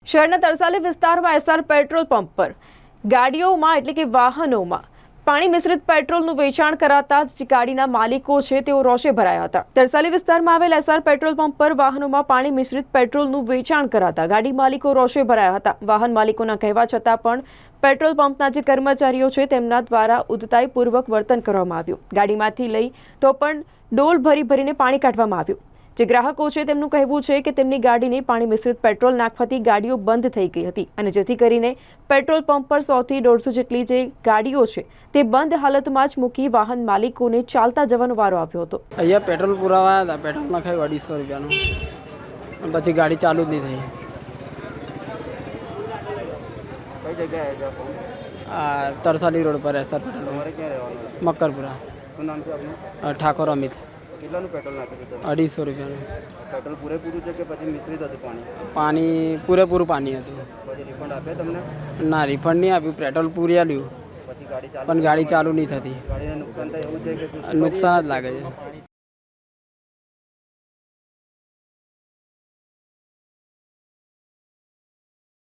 શહેરના તરસાલી વિસ્તારમાં SR petrol pump પર ગાડીઓમાં એટલે કે વાહનોમાં પાણી મિશ્રિત પેટ્રોલનું વેચાણ કરાતા જ ગાડીના માલિકો છે તેઓ રોષે ભરાયા હતા। તરસાલી વિસ્તારમાં આવેલ એસઆર પેટ્રોલ પંપ પર વાહનોમાં પાણી મિશ્રિત પેટ્રોલનું વેચાણ કરાતા ગાડી માલિકો રોષે ભરાયા હતા। વાહન માલિકોના કહેવા છતાં પણ પેટ્રોલ પંપના જે કર્મચારીઓ છે તેમના દ્વારા ઉદ્ધતાઈપૂર્વક વર્તન કરવામાં આવ્યું। ગાડીમાંથી લઈ તો પણ ડોલ ભરીને પાણી કાઢવામાં આવ્યું। જે ગ્રાહકો છે તેમનું કહેવું છે કે તેમની ગાડીને પાણી મિશ્રિત પેટ્રોલ નાખવાથી ગાડીઓ બંધ થઈ ગઈ હતી અને જેથી કરીને પેટ્રોલ પંપ પર 100 થી 150 જેટલી જે ગાડીઓ છે તે બંધ હાલતમાં જ મૂકી વાહન માલિકોને ચાલતા જવાનો વારો આવ્યો હતો। અહીંયા પેટ્રોલ પુરાવા હતા, પેટ્રોલ નાખાય 250 રૂપિયાનું, પછી ગાડી ચાલુ જ નહીં થઈ। કઈ જગ્યાએ છે આ તરસાલી રોડ પર એસઆર પેટ્રોલ તમારે ક્યાં રહેવાનું? મક્કરપુરા। શું નામ છે આપનું? ઠાકોર અમિત। કેટલાનું પેટ્રોલ નાખ્યું હતું? 250 રૂપિયાનું પેટ્રોલ પૂરેપૂરું છે કે પછી મિશ્રિત હતું પાણી? પાણી પૂરેપૂરું પાણી હતું। પછી રિફંડ આપે તમને? ના, રિફંડ નહીં આપ્યું, પેટ્રોલ પૂરી આલ્યું પછી ગાડી ચાલુ પણ ગાડી ચાલુ નહીં થતી। ગાડીને નુકસાન થાય એવું છે કે નુકસાન જ લાગે છે।